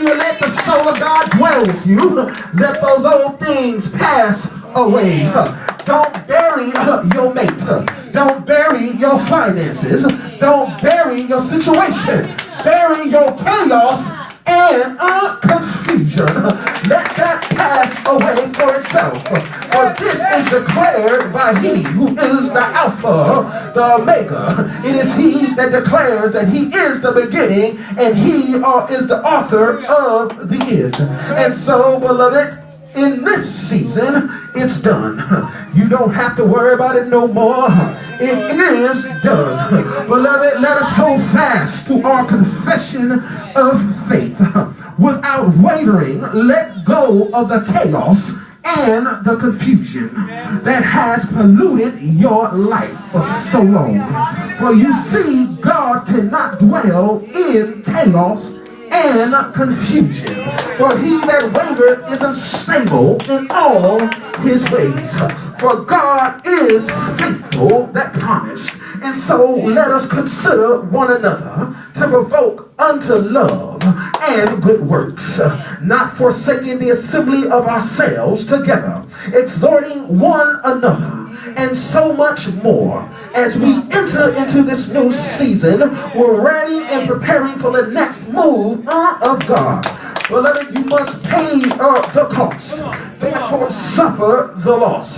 you let the soul of God dwell with you, let those old things pass away. Don't bury your mate. Don't bury your finances. Don't bury your situation. Bury your chaos and confusion. Let that pass away for itself. For this is declared by he who is the Alpha, the Omega. It is he that declares that he is the beginning and he is the author of the end. And so, beloved, in this season, it's done. You don't have to worry about it no more. It is done. Beloved, let us hold fast to our confession of faith. Without wavering, let go of the chaos and the confusion that has polluted your life for so long. For you see, God cannot dwell in chaos and confusion. For he that wavereth is unstable in all his ways. For God is faithful that promised. And so let us consider one another to provoke unto love and good works, not forsaking the assembly of ourselves together, exhorting one another, and so much more as we enter into this new season. We're ready and preparing for the next move of God. Beloved, you must pay the cost. Therefore, suffer the loss.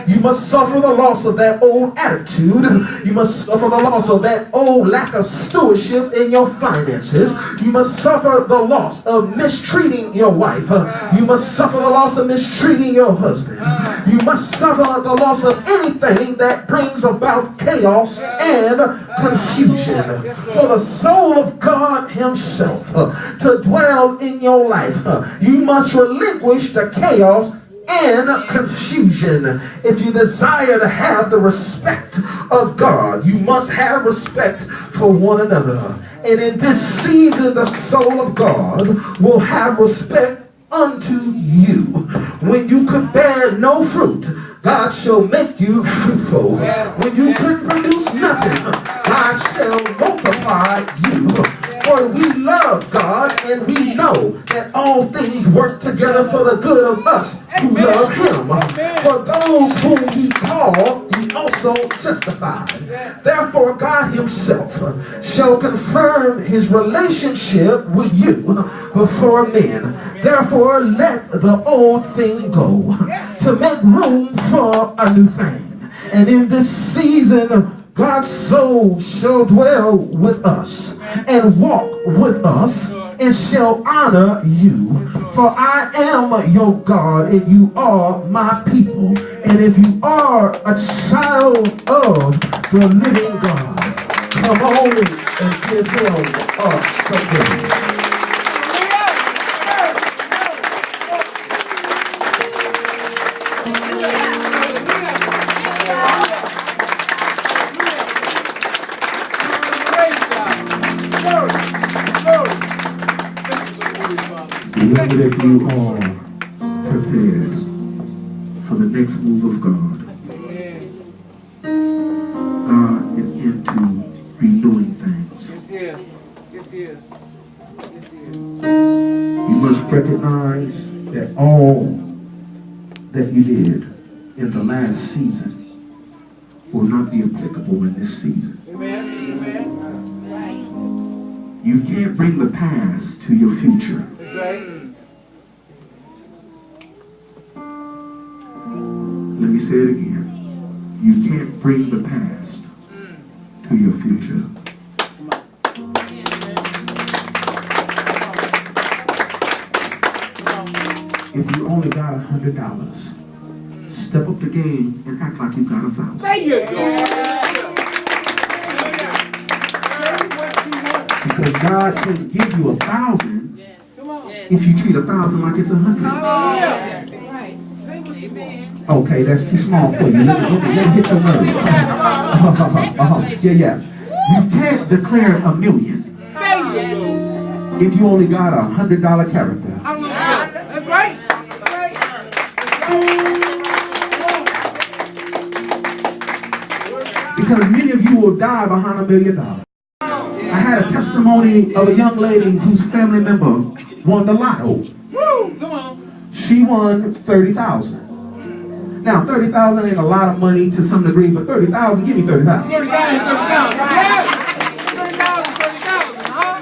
You must suffer the loss of that old attitude. You must suffer the loss of that old lack of stewardship in your finances. You must suffer the loss of mistreating your wife. You must suffer the loss of mistreating your husband. You must suffer the loss of anything that brings about chaos and confusion. For the soul of God himself to dwell in your life, you must relinquish the chaos and confusion. If you desire to have the respect of God, you must have respect for one another. And in this season, the soul of God will have respect unto you. When you could bear no fruit, God shall make you fruitful. When you could produce nothing, God shall multiply you. For we love God and we know that all things work together for the good of us who love him. For those whom he called, he also justified. Therefore God himself shall confirm his relationship with you before men. Therefore let the old thing go to make room for a new thing. And in this season, God's soul shall dwell with us and walk with us and shall honor you. For I am your God and you are my people. And if you are a child of the living God, come on and give him some praise. Beloved, if you are prepared for the next move of God, God is into renewing things. You must recognize that all that you did in the last season will not be applicable in this season. You can't bring the past to your future. Let me say it again. You can't bring the past to your future. If you only got $100, step up the game and act like you got 1,000. There you go. Because God can give you 1,000 if you treat 1,000 like it's 100. Okay, that's too small for you. Let me hit your nerves. Yeah. You can't declare $1 million if you only got $100 character. That's right. Because many of you will die behind $1 million. I had a testimony of a young lady whose family member won the lotto. Woo! Come on. She won 30,000. Now, 30,000 ain't a lot of money to some degree, but 30,000, give me 30,000. 30,000, 30,000. Yeah. 30,000, 30,000, huh?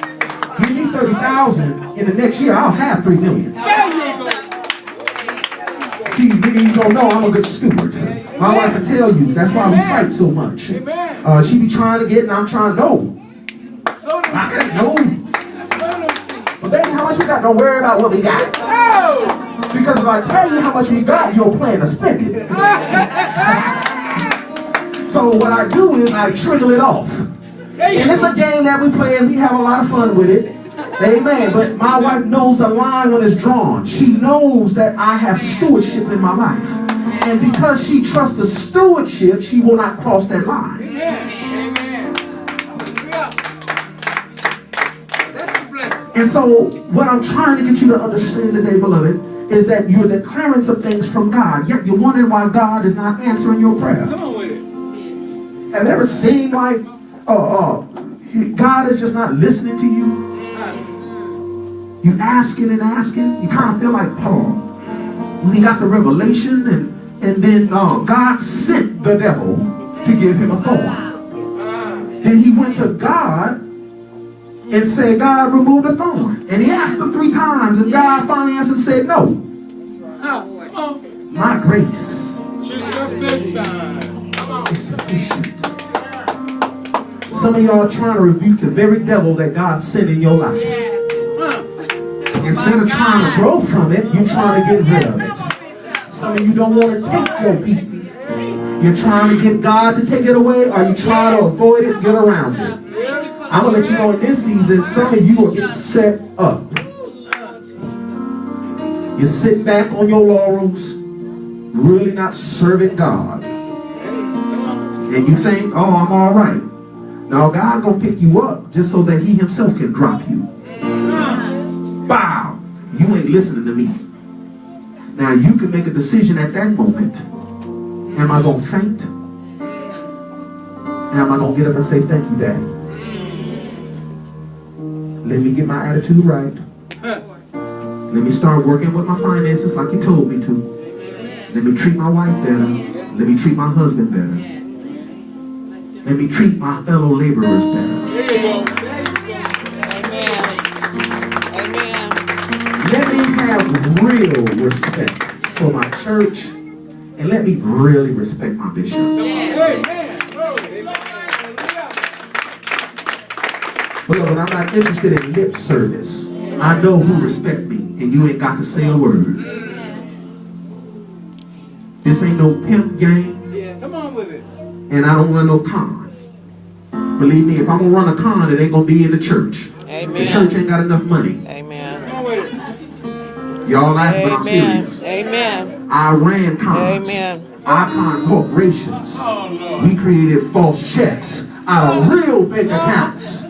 Give me 30,000. In the next year, I'll have 3 million. There you go. See, nigga, you don't know I'm a good steward. My wife will tell you. That's why we fight so much. Amen. She be trying to get, and I'm trying to know. I gotta know. But baby, how much you got? Don't worry about what we got. Oh! Because if I tell you how much we got, you'll plan to spend it. So what I do is I trickle it off. And it's a game that we play and we have a lot of fun with it. Amen. But my wife knows the line when it's drawn. She knows that I have stewardship in my life. And because she trusts the stewardship, she will not cross that line. Amen. Amen. That's a blessing. And so what I'm trying to get you to understand today, beloved, is that you're declaring some things from God, yet you're wondering why God is not answering your prayer. Come on with it. Have you ever seen like God is just not listening to you? You asking and asking. You kind of feel like Paul when he got the revelation, and then God sent the devil to give him a thorn. Then he went to God and said, God, remove the thorn. And he asked him 3 times, and God finally answered and said, no. My grace is sufficient. Some of y'all are trying to rebuke the very devil that God sent in your life. Instead of trying to grow from it, you're trying to get rid of it. Some of you don't want to take your beating. You're trying to get God to take it away, or you try to avoid it, get around it. I'm going to let you know in this season, some of you are getting set up. You sit back on your laurels, really not serving God. And you think, oh, I'm all right. Now God going to pick you up just so that he himself can drop you. Bow! You ain't listening to me. Now you can make a decision at that moment. Am I going to faint? And am I going to get up and say, thank you, Daddy? Let me get my attitude right. Let me start working with my finances like you told me to. Let me treat my wife better. Let me treat my husband better. Let me treat my fellow laborers better. There you go. Amen. Amen. Let me have real respect for my church, and let me really respect my bishop. Amen. Beloved, I'm not interested in lip service. I know who respect me, and you ain't got to say a word. This ain't no pimp game. Come on with it. And I don't run no con. Believe me, if I'm going to run a con, it ain't going to be in the church. Amen. The church ain't got enough money. Amen. Come on with it. Y'all laughing, but I'm Amen. serious. Amen. I ran cons. Amen. Icon corporations. Oh, Lord. We created false checks out of real bank accounts.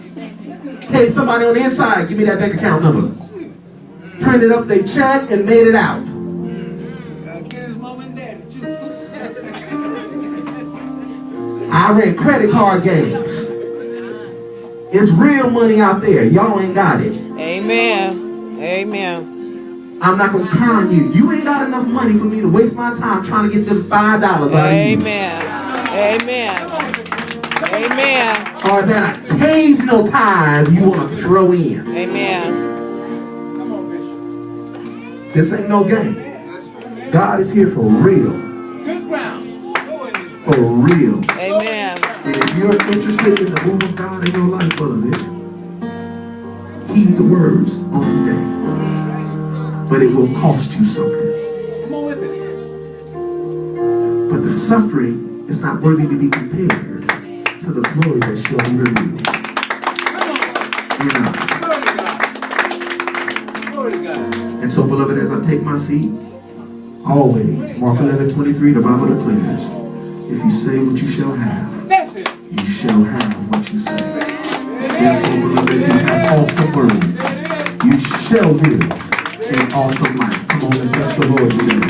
Hey, somebody on the inside, give me that bank account number. Printed up their check and made it out. Get his mom and daddy, too. I ran credit card games. It's real money out there. Y'all ain't got it. Amen. Amen. I'm not going to con you. You ain't got enough money for me to waste my time trying to get them $5 out of you. Amen. Amen. Amen. Or that occasional tithe you want to throw in. Amen. Come on, Bishop. This ain't no game. God is here for real. Good ground. For real. Amen. And if you're interested in the move of God in your life, beloved, heed the words on today. But it will cost you something. Come on with it. But the suffering is not worthy to be compared to the glory that shall be revealed in us. Glory to God. And so, beloved, as I take my seat, always, Mark 11:23, the Bible declares, if you say what you shall have, That's it. you shall have what you say. Therefore, beloved, if you have awesome words, you shall live an awesome life. Come on and bless the Lord today.